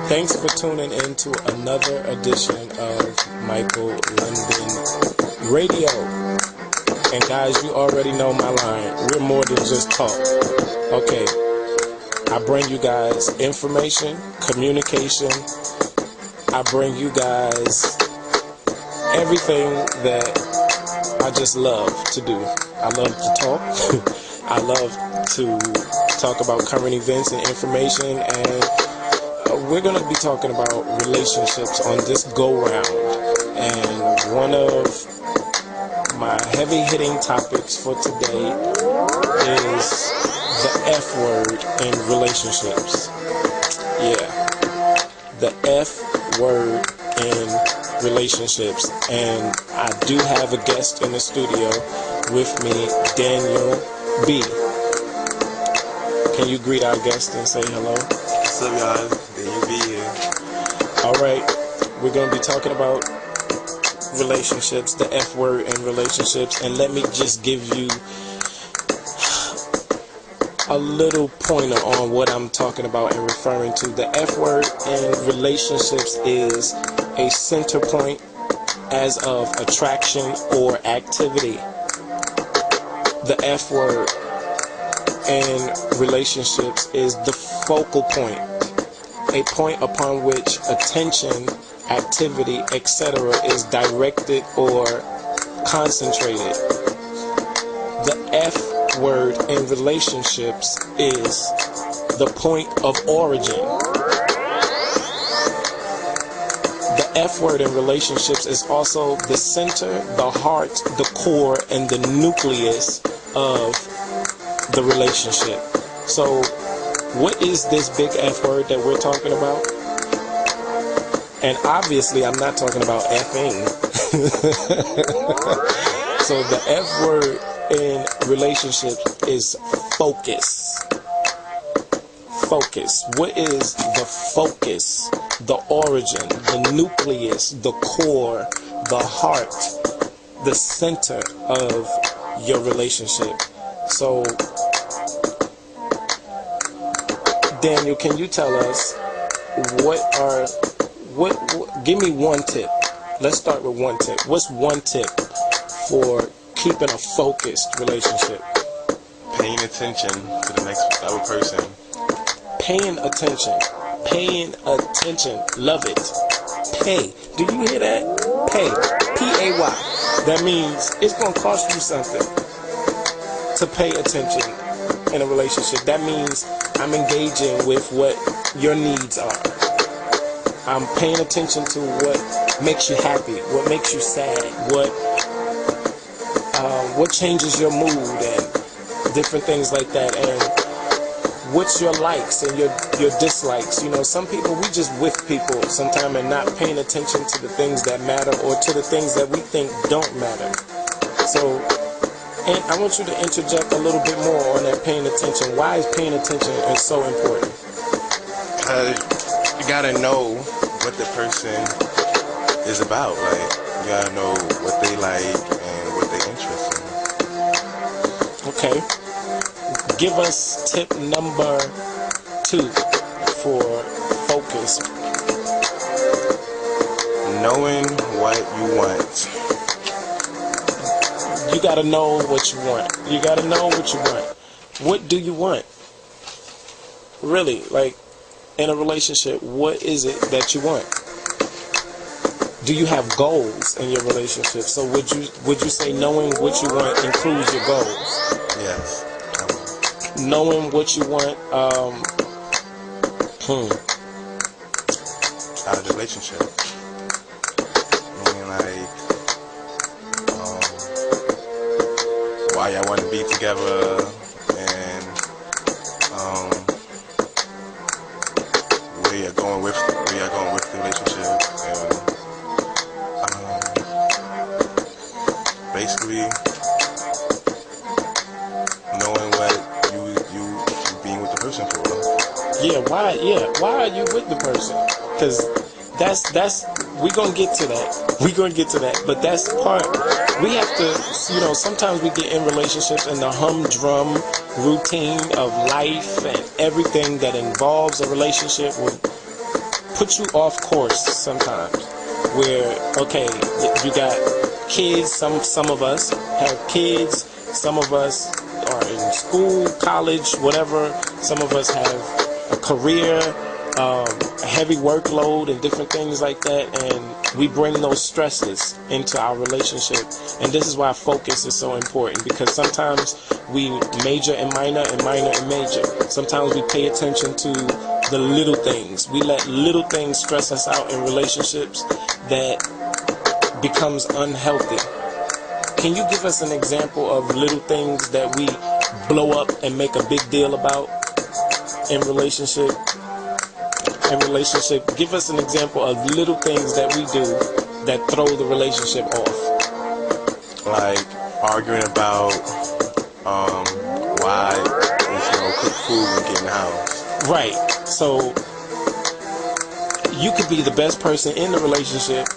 Thanks for tuning in to another edition of Michael London Radio. And guys, you already know my line. We're more than just talk. Okay. I bring you guys information, communication. I bring you guys everything that I just love to do. I love to talk. I love to talk about current events and information, and we're going to be talking about relationships on this go-round. And one of my heavy-hitting topics for today is the F word in relationships. Yeah, the F word in relationships. And I do have a guest in the studio with me, Daniel B. Can you greet our guest and say hello? What's up, guys? Daniel B here. Alright, we're going to be talking about relationships, the F word in relationships, and let me just give you a little pointer on what I'm talking about and referring to. The F word in relationships is a center point as of attraction or activity. The F word in relationships is the focal point, a point upon which attention, activity, etc. is directed or concentrated. The F word in relationships is the point of origin. The F word in relationships is also the center, the heart, the core, and the nucleus of the relationship. So what is this big F word that we're talking about? And obviously I'm not talking about effing. So the F word in relationships is focus. Focus. What is the focus? The origin, the nucleus, the core, the heart, the center of your relationship. So Daniel, can you tell us give me one tip. Let's start with one tip. What's one tip for keeping a focused relationship? Paying attention to the next other person. Paying attention. Paying attention. Love it. Pay. Do you hear that? Pay. P-A-Y. That means it's going to cost you something to pay attention in a relationship. That means I'm engaging with what your needs are. I'm paying attention to what makes you happy, what makes you sad, what changes your mood and different things like that. And what's your likes and your dislikes. You know, some people, we just with people sometimes and not paying attention to the things that matter or to the things that we think don't matter. So, and I want you to interject a little bit more on that paying attention. Why is paying attention so important? You gotta know what the person is about. Like, you gotta know what they like and what they're interested in. Okay. Give us tip number 2 for focus. Knowing what you want. You gotta know what you want. You gotta know what you want. What do you want? Really, like, in a relationship, what is it that you want? Do you have goals in your relationship? So would you say knowing what you want includes your goals? Yes. Knowing what you want, Out of the relationship. I mean, like, why y'all want to be together, and where you're going with the relationship, and basically why are you with the person? Because that's we're gonna get to that. But that's part. We have to, sometimes we get in relationships and the humdrum routine of life and everything that involves a relationship will put you off course sometimes. Where, okay, you got kids, some of us have kids, some of us are in school, college, whatever, some of us have a career, a heavy workload and different things like that, and we bring those stresses into our relationship. And this is why focus is so important, because sometimes we major in minor and minor in major. Sometimes we pay attention to the little things. We let little things stress us out in relationships that becomes unhealthy. Can you give us an example of little things that we blow up and make a big deal about in relationship? Give us an example of little things that we do that throw the relationship off. Like arguing about why there's no cooked food when you get in the house. Right. So you could be the best person in the relationship,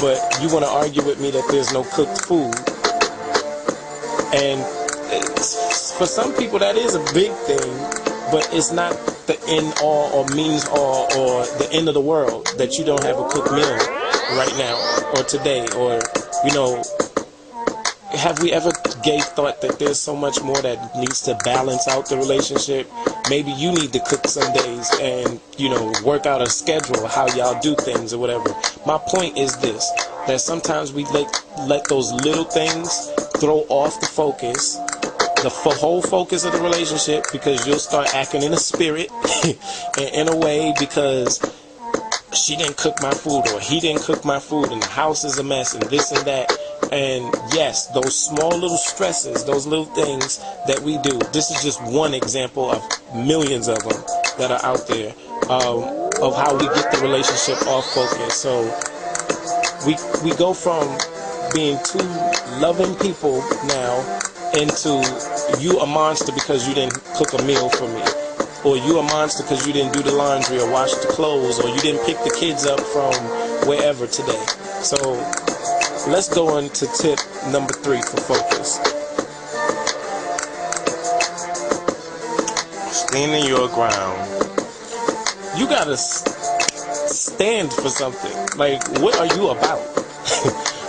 but you want to argue with me that there's no cooked food. And for some people that is a big thing, but it's not the end all or means all or the end of the world that you don't have a cooked meal right now or today, or have we ever gave thought that there's so much more that needs to balance out the relationship? Maybe you need to cook some days and work out a schedule how y'all do things or whatever. My point is this, that sometimes we let those little things throw off the focus, the whole focus of the relationship, because you'll start acting in a spirit and in a way because she didn't cook my food or he didn't cook my food and the house is a mess and this and that. And yes, those small little stresses, those little things that we do, this is just one example of millions of them that are out there, of how we get the relationship off focus. So we go from being two loving people now into you a monster because you didn't cook a meal for me, or you a monster because you didn't do the laundry or wash the clothes, or you didn't pick the kids up from wherever today. So let's go on to tip number 3 for focus. Standing your ground. You gotta stand for something. Like, what are you about?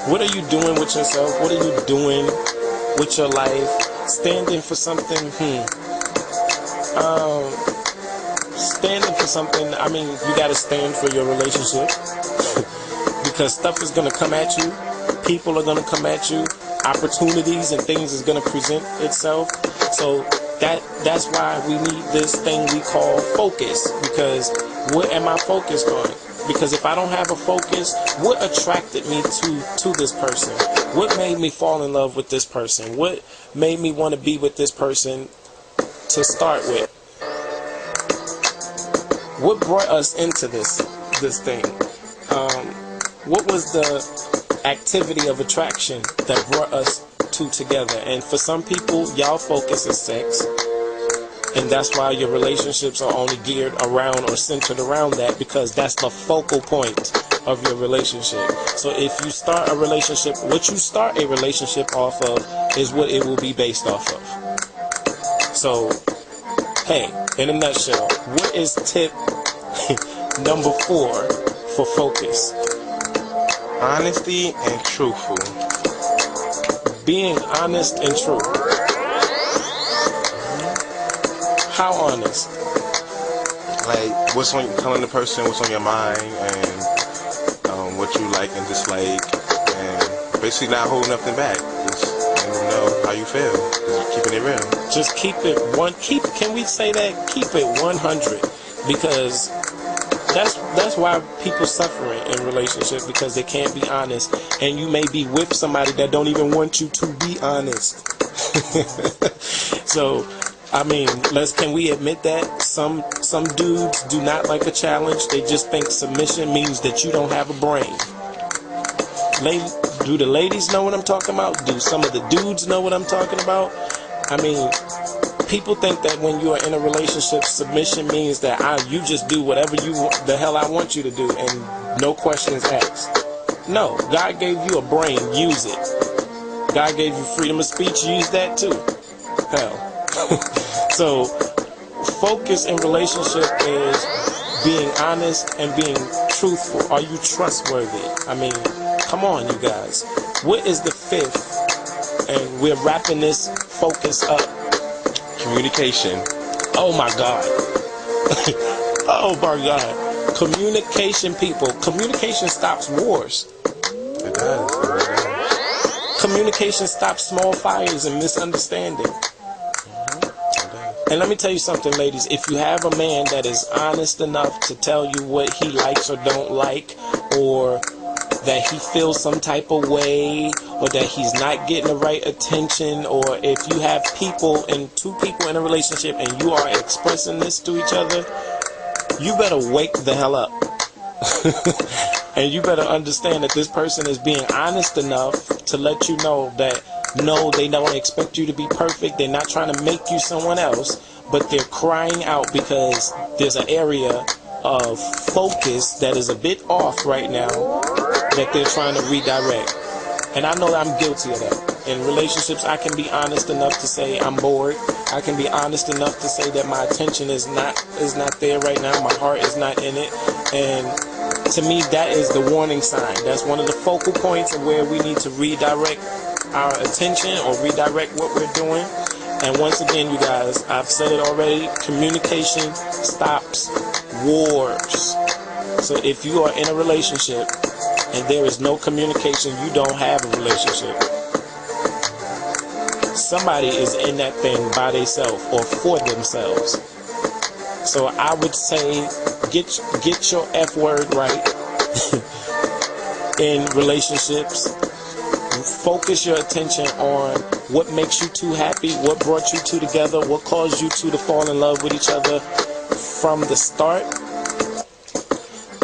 What are you doing with yourself? What are you doing with your life? Standing for something. Standing for something. I mean, you gotta stand for your relationship because stuff is gonna come at you. People are gonna come at you. Opportunities and things is gonna present itself. So that's why we need this thing we call focus. Because where am I focused on? Because if I don't have a focus, what attracted me to this person? What made me fall in love with this person? What made me want to be with this person to start with? What brought us into this thing? What was the activity of attraction that brought us two together? And for some people, y'all focus is sex. And that's why your relationships are only geared around or centered around that, because that's the focal point of your relationship. So if you start a relationship, what you start a relationship off of is what it will be based off of. So, hey, in a nutshell, what is tip number 4 for focus? Honesty and truthful. Being honest and true. How honest? Like, telling the person what's on your mind and what you like and dislike, and basically not holding nothing back. Just letting them know how you feel. Just keeping it real. Just keep it can we say that? Keep it 100, because that's why people suffer in relationships, because they can't be honest, and you may be with somebody that don't even want you to be honest. So, I mean, can we admit that some dudes do not like a challenge? They just think submission means that you don't have a brain. Do the ladies know what I'm talking about? Do some of the dudes know what I'm talking about? I mean, People think that when you are in a relationship, submission means that you just do whatever the hell I want you to do and no questions asked. No, God gave you a brain, use it. God gave you freedom of speech, use that too. Hell. So, focus in relationship is being honest and being truthful. Are you trustworthy? I mean, come on, you guys. What is the fifth? And we're wrapping this focus up. Communication. Oh my God. Oh my God. Communication, people. Communication stops wars. It does. Communication stops small fires and misunderstanding. And let me tell you something, ladies. If you have a man that is honest enough to tell you what he likes or don't like, or that he feels some type of way, or that he's not getting the right attention, or if you have two people in a relationship and you are expressing this to each other, you better wake the hell up. And you better understand that this person is being honest enough to let you know that no, they don't expect you to be perfect. They're not trying to make you someone else, but they're crying out because there's an area of focus that is a bit off right now that they're trying to redirect. And I know that I'm guilty of that. In relationships, I can be honest enough to say I'm bored. I can be honest enough to say that my attention is not there right now. My heart is not in it. And to me, that is the warning sign. That's one of the focal points of where we need to redirect our attention or redirect what we're doing. And once again, you guys, I've said it already, communication stops wars. So if you are in a relationship and there is no communication, you don't have a relationship. Somebody is in that thing by themselves or for themselves. So I would say get your F word right in relationships. Focus your attention on what makes you two happy, what brought you two together, what caused you two to fall in love with each other from the start.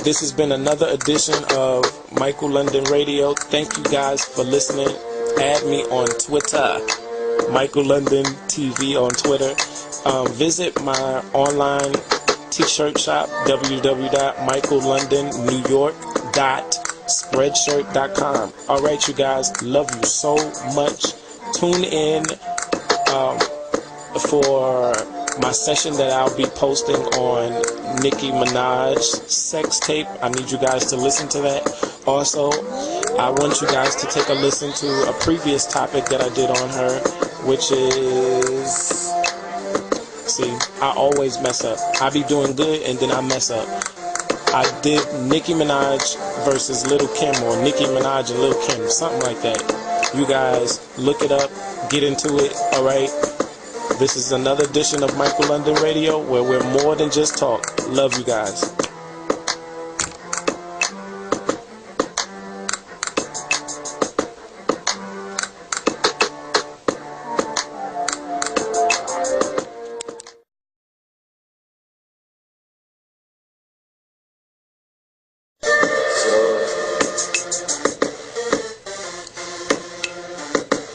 This has been another edition of Michael London Radio. Thank you guys for listening. Add me on Twitter, Michael London TV on Twitter. Visit my online t-shirt shop, www.michaellondonnewyork.spreadshirt.com. Alright, you guys, love you so much. Tune in for my session that I'll be posting on Nicki Minaj's sex tape. I need you guys to listen to that. Also, I want you guys to take a listen to a previous topic that I did on her, which is... See, I always mess up. I be doing good and then I mess up. I did Nicki Minaj versus Lil' Kim, or Nicki Minaj and Lil' Kim, something like that. You guys, look it up, get into it, alright? This is another edition of Michael London Radio, where we're more than just talk. Love you guys.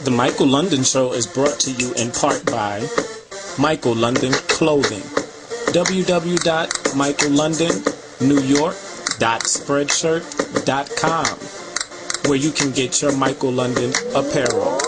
The Michael London Show is brought to you in part by Michael London Clothing. www.michaellondonnewyork.spreadshirt.com, where you can get your Michael London apparel.